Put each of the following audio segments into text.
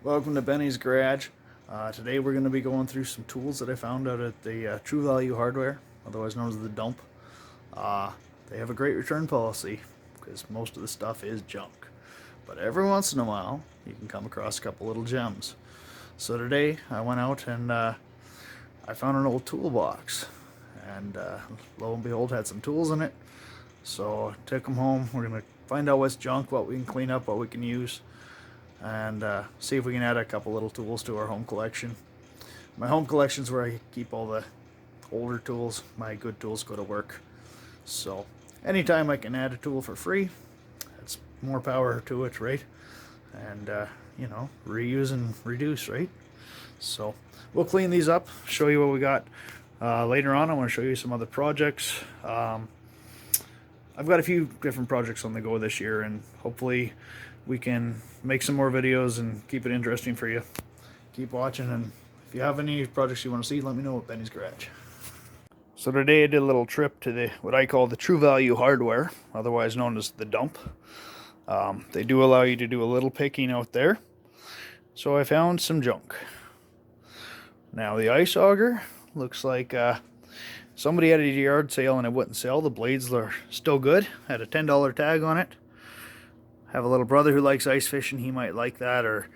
Welcome to Benny's Garage. Today we're going to be going through some tools that I found out at the True Value Hardware, otherwise known as the Dump. They have a great return policy because most of the stuff is junk. But every once in a while you can come across a couple little gems. So today I went out and I found an old toolbox, and lo and behold had some tools in it. So I took them home. We're going to find out what's junk, what we can clean up, what we can use, and see if we can add a couple little tools to our home collection. My home collection is where I keep all the older tools. My good tools go to work. So anytime I can add a tool for free, that's more power to it, right? And you know, reuse and reduce, right? So we'll clean these up, show you what we got. Later on I want to show you some other projects. I've got a few different projects on the go this year, and hopefully we can make some more videos and keep it interesting for you. Keep watching, and if you have any projects you want to see, let me know at Benny's Garage. So today I did a little trip to the what I call the True Value Hardware, otherwise known as the Dump. They do allow you to do a little picking out there. So I found some junk. Now the ice auger looks like somebody had a yard sale and it wouldn't sell. The blades are still good. Had a $10 tag on it. Have a little brother who likes ice fishing. He might like that, or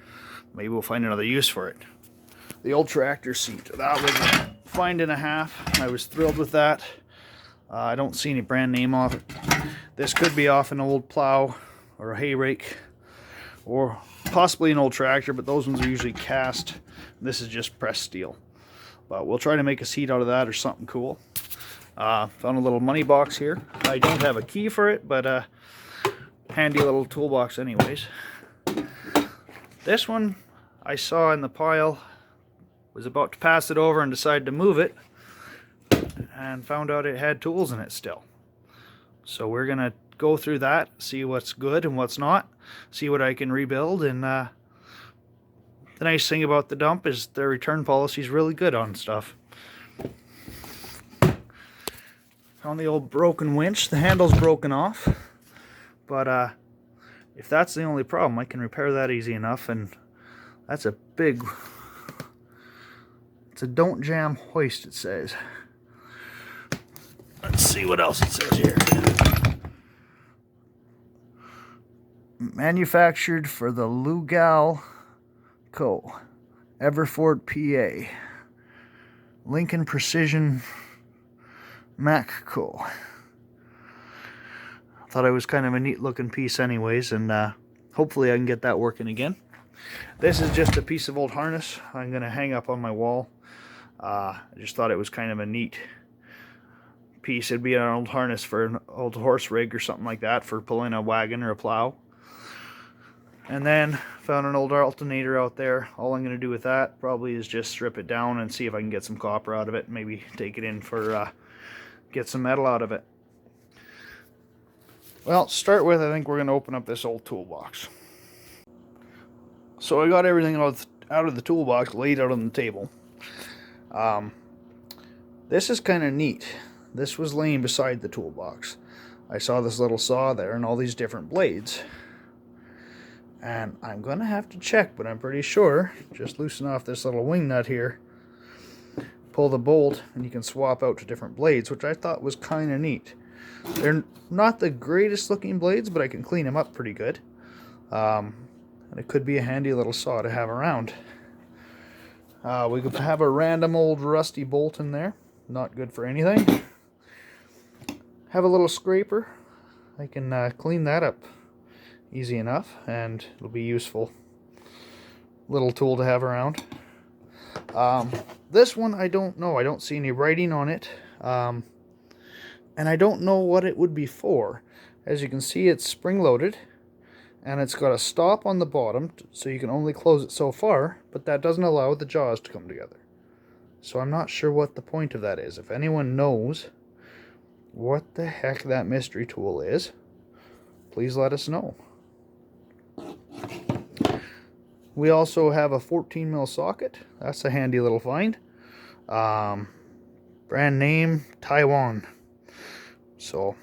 maybe we'll find another use for it. The old tractor seat. That was a $1.50. I was thrilled with that. I don't see any brand name off it. This could be off an old plow or a hay rake, or possibly an old tractor, but those ones are usually cast. This is just pressed steel. But we'll try to make a seat out of that or something cool. Found a little money box here. I don't have a key for it, but handy little toolbox anyways. This one I saw in the pile, was about to pass it over and decided to move it, and found out it had tools in it still. So we're gonna go through that, see what's good and what's not, see what I can rebuild. And the nice thing about the Dump is their return policy is really good on stuff. Found the old broken winch. The handle's broken off, but if that's the only problem, I can repair that easy enough. And that's a big, it's a don't jam hoist, it says. Let's see what else it says here. Manufactured for the Lugal Co., Everford, PA. Lincoln Precision Mac Co. Thought it was kind of a neat looking piece anyways, and hopefully I can get that working again. This is just a piece of old harness I'm going to hang up on my wall. I just thought it was kind of a neat piece. It'd be an old harness for an old horse rig or something like that, for pulling a wagon or a plow. And then found an old alternator out there. All I'm going to do with that probably is just strip it down and see if I can get some copper out of it. Maybe take it in for get some metal out of it. Well, to start with, I think we're going to open up this old toolbox. So I got everything out of the toolbox laid out on the table. This is kind of neat. This was laying beside the toolbox. I saw this little saw there and all these different blades. And I'm going to have to check, but I'm pretty sure, just loosen off this little wing nut here, pull the bolt, and you can swap out to different blades, which I thought was kind of neat. They're not the greatest looking blades, but I can clean them up pretty good. And it could be a handy little saw to have around. We could have a random old rusty bolt in there. Not good for anything. Have a little scraper. I can clean that up easy enough, and it'll be useful. Little tool to have around. This one I don't know. I don't see any writing on it. And I don't know what it would be for. As you can see, it's spring-loaded, and it's got a stop on the bottom, so you can only close it so far, but that doesn't allow the jaws to come together. So I'm not sure what the point of that is. If anyone knows what the heck that mystery tool is, please let us know. We also have a 14mm socket. That's a handy little find. Brand name, Taiwan. So,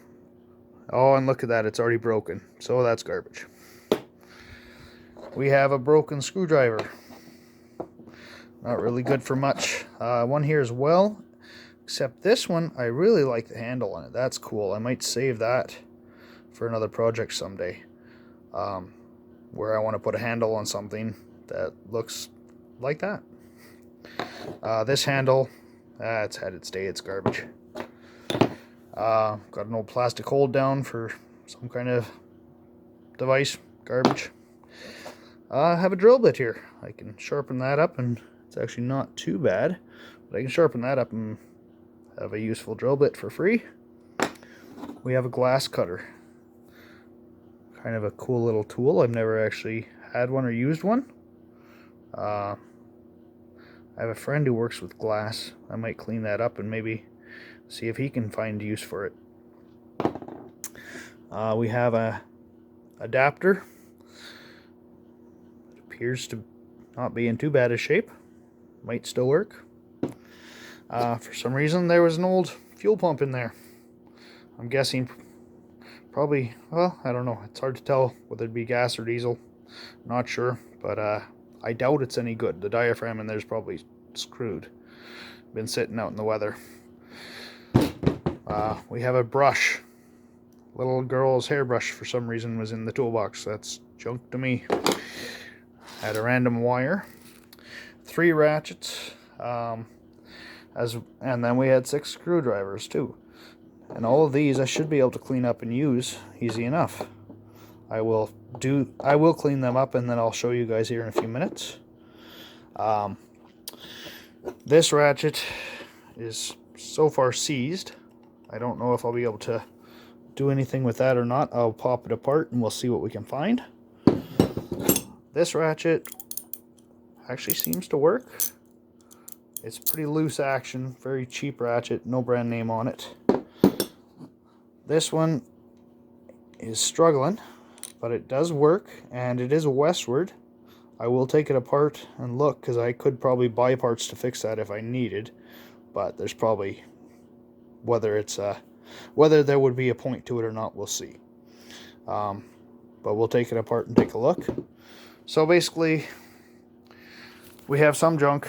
oh, and look at that, it's already broken. So that's garbage. we have a broken screwdriver. Not really good for much. One here as well, except this one, I really like the handle on it. That's cool. I might save that for another project someday, where I want to put a handle on something that looks like that. This handle, it's had its day, it's garbage. Got an old plastic hold down for some kind of device, garbage. I have a drill bit here. I can sharpen that up, and it's actually not too bad, but I can sharpen that up and have a useful drill bit for free. We have a glass cutter. Kind of a cool little tool. I've never actually had one or used one. I have a friend who works with glass. I might clean that up and maybe see if he can find use for it. We have a adapter. It appears to not be in too bad a shape. Might still work. For some reason there was an old fuel pump in there. I'm guessing probably, well, I don't know. It's hard to tell whether it'd be gas or diesel. Not sure, but I doubt it's any good. The diaphragm in there's probably screwed. Been sitting out in the weather. We have a brush. Little girl's hairbrush for some reason was in the toolbox. That's junk to me. Had a random wire. 3 ratchets. And then we had 6 screwdrivers too. And all of these I should be able to clean up and use easy enough. I will clean them up and then I'll show you guys here in a few minutes. This ratchet is so far seized. I don't know if I'll be able to do anything with that or not. I'll pop it apart and we'll see what we can find. This ratchet actually seems to work. It's pretty loose action, very cheap ratchet, no brand name on it. This one is struggling, but it does work, and it is westward. I will take it apart and look, because I could probably buy parts to fix that if I needed, but there's probably, whether there would be a point to it or not, we'll see. But we'll take it apart and take a look. So basically, we have some junk.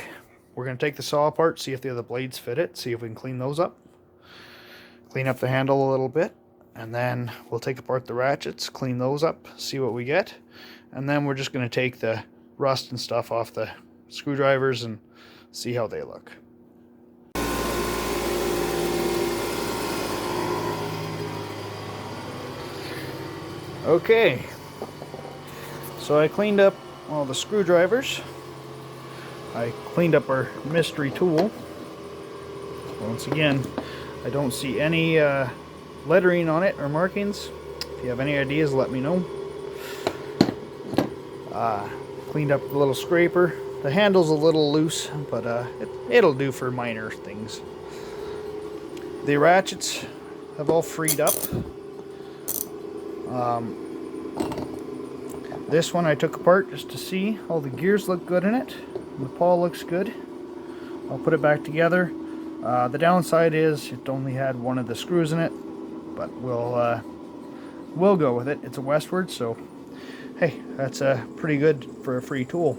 We're going to take the saw apart, see if the other blades fit it, see if we can clean those up. Clean up the handle a little bit, and then we'll take apart the ratchets, clean those up, see what we get, and then we're just going to take the rust and stuff off the screwdrivers and see how they look. Okay, so I cleaned up all the screwdrivers. I cleaned up our mystery tool. Once again, I don't see any lettering on it or markings. If you have any ideas, let me know. Cleaned up the little scraper. The handle's a little loose, but it'll do for minor things. The ratchets have all freed up. This one I took apart just to see. All the gears look good in it. The pawl looks good. I'll put it back together. The downside is it only had one of the screws in it, but we'll go with it. It's a westward, so hey, that's pretty good for a free tool.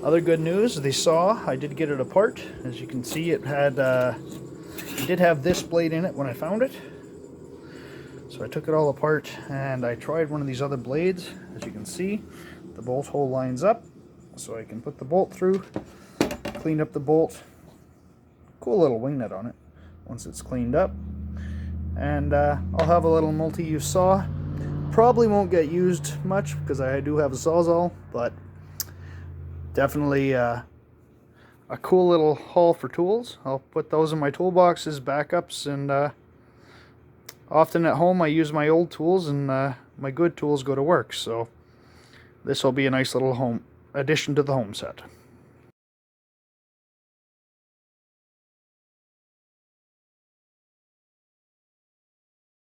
Other good news, the saw, I did get it apart. As you can see, it did have this blade in it when I found it. So I took it all apart and I tried one of these other blades. As you can see, the bolt hole lines up, so I can put the bolt through. Cleaned up the bolt. Cool little wing nut on it once it's cleaned up. And I'll have a little multi-use saw. Probably won't get used much because I do have a Sawzall, but definitely a cool little haul for tools. I'll put those in my toolboxes, backups, and often at home I use my old tools and my good tools go to work. So this will be a nice little home addition to the home set.